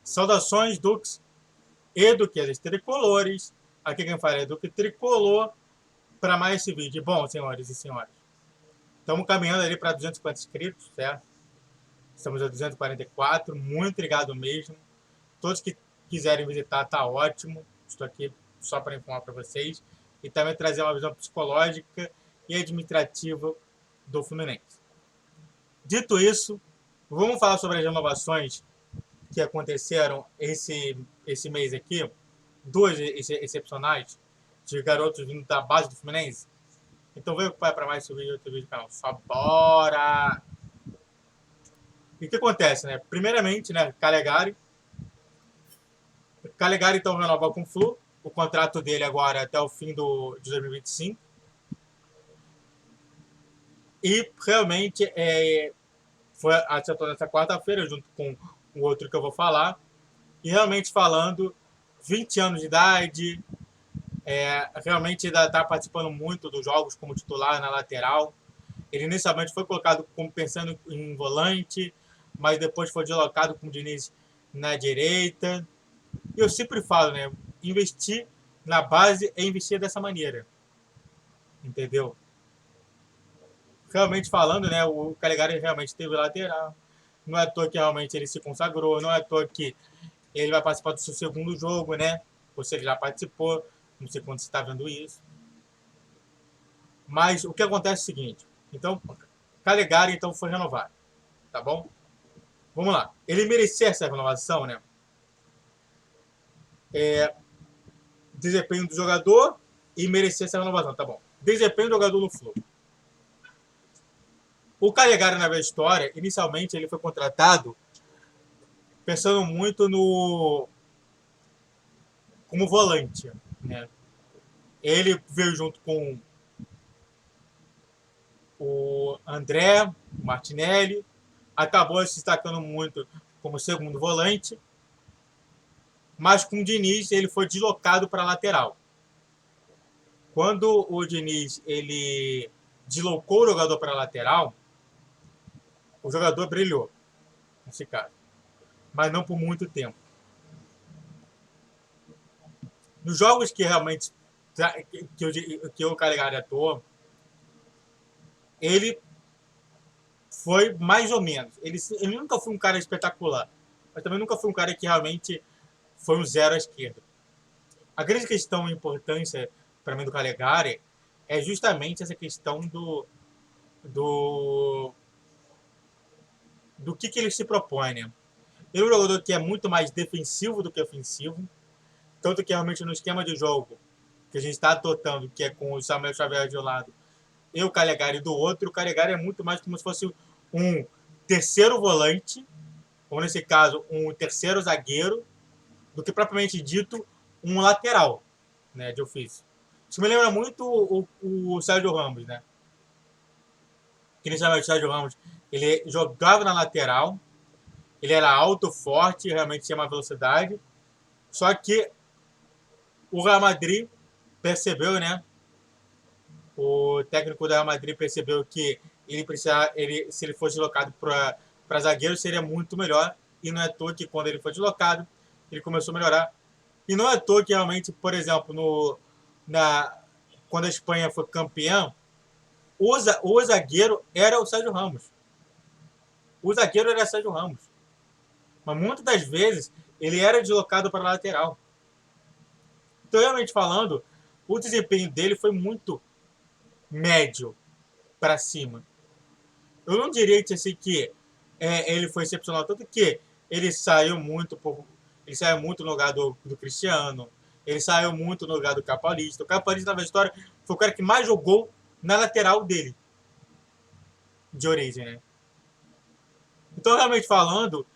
Saudações, Dux e Duquesas tricolores. Aqui quem fala é Duque Tricolor para mais esse vídeo. Bom, senhores e senhoras, estamos caminhando ali para 250 inscritos, certo? Estamos a 244, muito obrigado mesmo. Todos que quiserem visitar, tá ótimo. Estou aqui só para informar para vocês e também trazer uma visão psicológica e administrativa do Fluminense. Dito isso, vamos falar sobre as renovações que aconteceram esse mês aqui, duas excepcionais de garotos vindo da base do Fluminense. Então veio para mais esse vídeo, outro vídeo do canal. Só bora! E o que acontece, né? Primeiramente, né, Calegari então renova com o Flu, o contrato dele agora é até o fim de 2025. E realmente foi acertou nessa quarta-feira, junto com o outro que eu vou falar. E realmente falando, 20 anos de idade, realmente ainda está participando muito dos jogos como titular na lateral. Ele inicialmente foi colocado como pensando em volante, mas depois foi deslocado com o Diniz na direita. E eu sempre falo, né? Investir na base é investir dessa maneira. Entendeu? Realmente falando, né? O Calegari realmente teve lateral. Não é à toa que realmente ele se consagrou. Não é à toa que ele vai participar do seu segundo jogo, né? Ou seja, ele já participou. Não sei quando você está vendo isso. Mas o que acontece é o seguinte. Então, Calegari então foi renovado. Tá bom? Vamos lá. Ele merecia essa renovação, né? Desempenho do jogador e merecia essa renovação, tá bom. Desempenho do jogador no Flu. O Calegari, na história, inicialmente ele foi contratado pensando muito no como volante, né? Ele veio junto com o André, o Martinelli, acabou se destacando muito como segundo volante, mas com o Diniz ele foi deslocado para a lateral. Quando o Diniz ele deslocou o jogador para a lateral, o jogador brilhou nesse caso, mas não por muito tempo. Nos jogos que realmente que o Calegari atuou, ele foi mais ou menos. Ele nunca foi um cara espetacular, mas também nunca foi um cara que realmente foi um zero à esquerda. A grande questão e importância para mim do Calegari é justamente essa questão do, do que ele se propõe, né? Ele é um jogador que é muito mais defensivo do que ofensivo, tanto que realmente no esquema de jogo que a gente está adotando, que é com o Samuel Xavier de um lado e o Calegari do outro, o Calegari é muito mais como se fosse um terceiro volante, ou nesse caso, um terceiro zagueiro, do que propriamente dito um lateral, né, de ofício. Isso me lembra muito o Sérgio Ramos, né? Que inicialmente o Sérgio Ramos ele jogava na lateral, ele era alto, forte, realmente tinha uma velocidade, só que o Real Madrid percebeu, né? O técnico do Real Madrid percebeu que se ele fosse deslocado para zagueiro seria muito melhor, e não é à toa que quando ele foi deslocado, ele começou a melhorar. E não é à toa que realmente, por exemplo, quando a Espanha foi campeã, o zagueiro era o Sérgio Ramos. O zagueiro era o Sérgio Ramos. Mas muitas das vezes ele era deslocado para a lateral. Então, realmente falando, o desempenho dele foi muito médio para cima. Eu não diria assim, que ele foi excepcional, tanto que ele saiu muito no lugar do Cristiano, ele saiu muito no lugar do Capalista. O Capalista, na história, foi o cara que mais jogou na lateral dele, de origem, né? Então, realmente falando,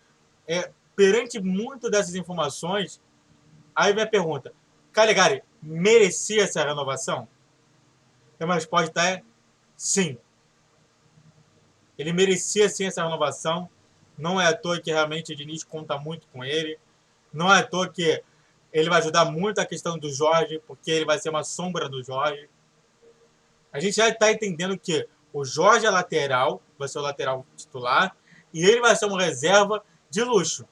perante muito dessas informações, aí vem a pergunta: Calegari merecia essa renovação? E a resposta é sim. Ele merecia sim essa renovação. Não é à toa que realmente o Diniz conta muito com ele. Não é à toa que ele vai ajudar muito a questão do Jorge, porque ele vai ser uma sombra do Jorge. A gente já está entendendo que o Jorge é lateral, vai ser o lateral titular, e ele vai ser uma reserva de luxo.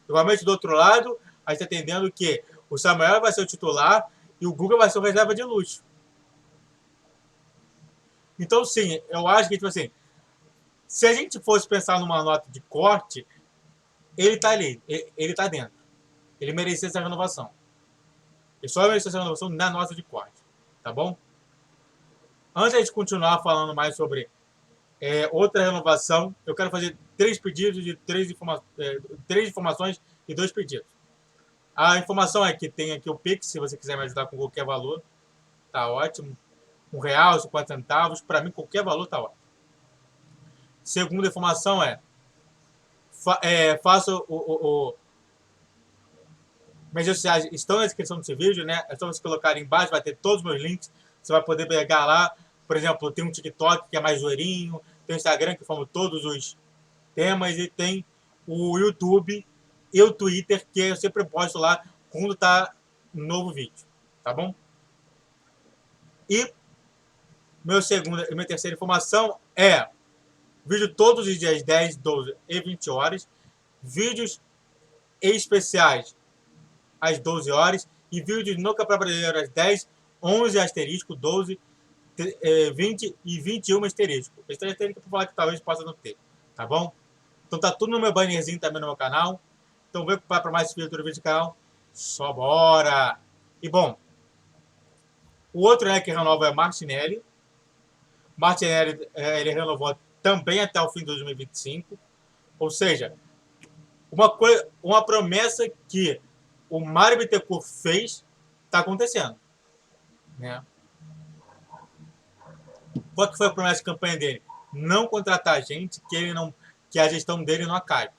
Igualmente, do outro lado, a gente está entendendo que o Samuel vai ser o titular e o Guga vai ser o reserva de luxo. Então, sim, eu acho que, tipo assim, se a gente fosse pensar numa nota de corte, ele tá ali, ele tá dentro. Ele merecia essa renovação. Ele só merecia essa renovação na nota de corte, tá bom? Antes de continuar falando mais sobre outra renovação, eu quero fazer 3 pedidos de 3 informações e 2 pedidos. A informação é que tem aqui o Pix, se você quiser me ajudar com qualquer valor, tá ótimo. R$1, 50 centavos, para mim qualquer valor tá ótimo. Segunda informação faça minhas redes sociais estão na descrição desse vídeo, né? É só você colocar aí embaixo, vai ter todos os meus links. Você vai poder pegar lá. Por exemplo, tem um TikTok que é mais zoeirinho, tem o Instagram que forma todos os temas e tem o YouTube e o Twitter que eu sempre posto lá quando tá um novo vídeo, tá bom? E minha terceira informação é vídeo todos os dias 10, 12 e 20 horas, vídeos especiais às 12 horas e vídeos no Campeonato Brasileiro às 10, 11 asterisco, 12, 20 e 21 asterisco. Esse asterisco para falar que talvez possa não ter, tá bom? Então tá tudo no meu bannerzinho também no meu canal. Então vem para mais vídeo do vídeo do canal. Só bora! E bom, o outro que renova é Martinelli. Martinelli ele renovou também até o fim de 2025. Ou seja, uma promessa que o Mário Bittencourt fez está acontecendo, né? Qual que foi a promessa de campanha dele? Não contratar gente que a gestão dele não acabe.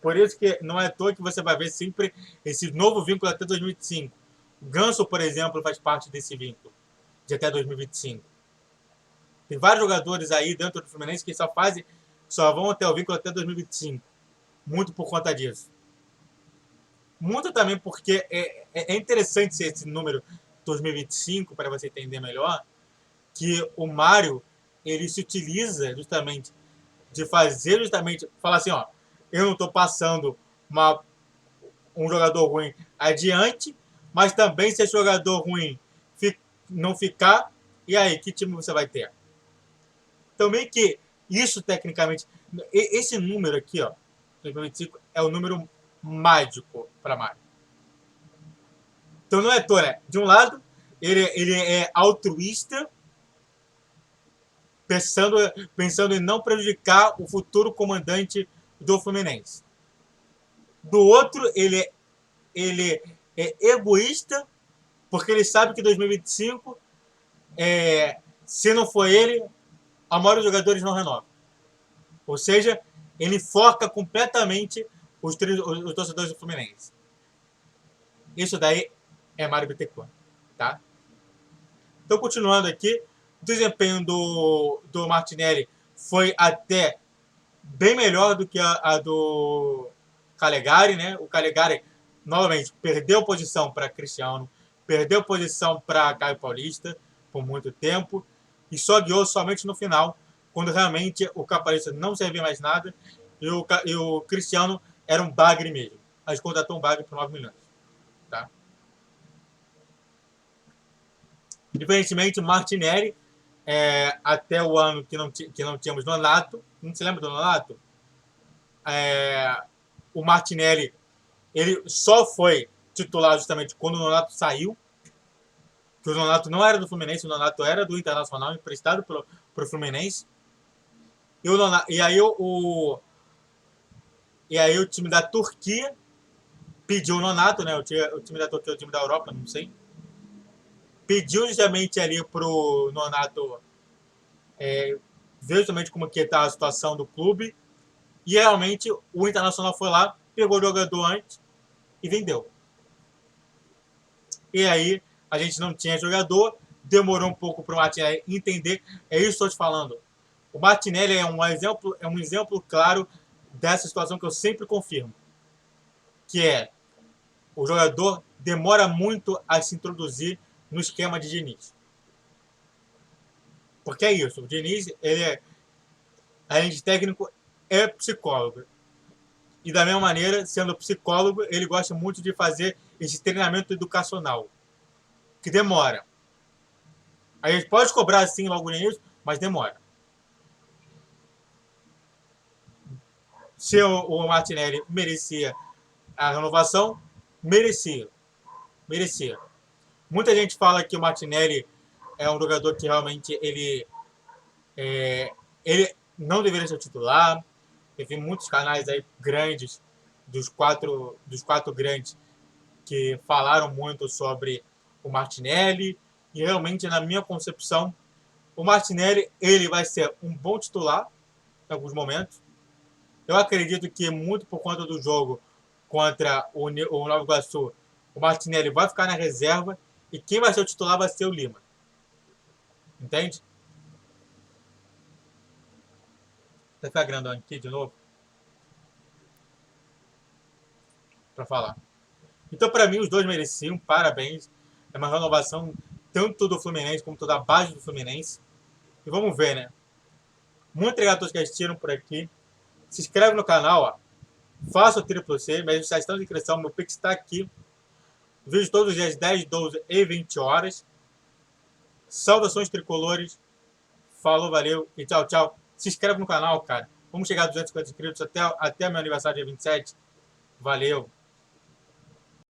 Por isso que não é à toa que você vai ver sempre esse novo vínculo até 2025. O Ganso, por exemplo, faz parte desse vínculo de até 2025. Tem vários jogadores aí dentro do Fluminense que só vão até o vínculo até 2025. Muito por conta disso. Muito também porque é interessante esse número 2025, para você entender melhor, que o Mário ele se utiliza justamente de falar assim, ó, eu não estou passando um jogador ruim adiante, mas também se esse jogador ruim não ficar, e aí, que time você vai ter? Então, meio que isso, tecnicamente, esse número aqui, ó, 2025, é o número mágico para Mário. Então, não é toa, né? De um lado, ele é altruísta, pensando em não prejudicar o futuro comandante do Fluminense. Do outro, ele é egoísta, porque ele sabe que 2025, se não for ele, a maioria dos jogadores não renova. Ou seja, ele foca completamente os torcedores do Fluminense. Isso daí é Mário Bittencourt, tá? Então, continuando aqui, o desempenho do Martinelli foi até bem melhor do que a do Calegari, né? O Calegari, novamente, perdeu posição para Cristiano, perdeu posição para Caio Paulista por muito tempo e só guiou somente no final, quando realmente o Caio Paulista não servia mais nada e o Cristiano era um bagre mesmo. A gente contratou um bagre por 9 milhões. Tá? Diferentemente, Martinelli, até o ano que não tínhamos Nonato, não se lembra do Nonato? O Martinelli ele só foi titular justamente quando o Nonato saiu, que o Nonato não era do Fluminense, o Nonato era do Internacional, emprestado pro Fluminense. E aí o time da Turquia pediu o Nonato, né? O time da Turquia é o time da Europa, não sei. Pediu justamente ali pro Nonato ver justamente como que tá a situação do clube. E realmente o Internacional foi lá, pegou o jogador antes e vendeu. E aí a gente não tinha jogador, demorou um pouco para o Martinelli entender. É isso que estou te falando. O Martinelli é um exemplo claro dessa situação que eu sempre confirmo, que é o jogador demora muito a se introduzir no esquema de Diniz. Porque é isso, o Diniz, além de técnico, é psicólogo. E da mesma maneira, sendo psicólogo, ele gosta muito de fazer esse treinamento educacional, que demora. A gente pode cobrar assim logo no início, mas demora. Se o Martinelli merecia a renovação, merecia. Merecia. Muita gente fala que o Martinelli é um jogador que realmente ele não deveria ser titular. Teve muitos canais aí grandes, dos quatro grandes, que falaram muito sobre o Martinelli. E realmente, na minha concepção, o Martinelli ele vai ser um bom titular em alguns momentos. Eu acredito que muito por conta do jogo contra o Nova Iguaçu, o Martinelli vai ficar na reserva e quem vai ser o titular vai ser o Lima. Entende? Vai ficar grandão aqui de novo para falar. Então, para mim, os dois mereciam. Parabéns. É uma renovação tanto do Fluminense como da base do Fluminense. E vamos ver, né? Muitos tregadores que assistiram por aqui. Se inscreve no canal, ó. Faça o triplo C. Minhas estações de inscrição, meu Pix está aqui. Vídeo todos os dias 10, 12 e 20 horas. Saudações tricolores. Falou, valeu e tchau, tchau. Se inscreve no canal, cara. Vamos chegar a 250 inscritos até meu aniversário dia 27. Valeu.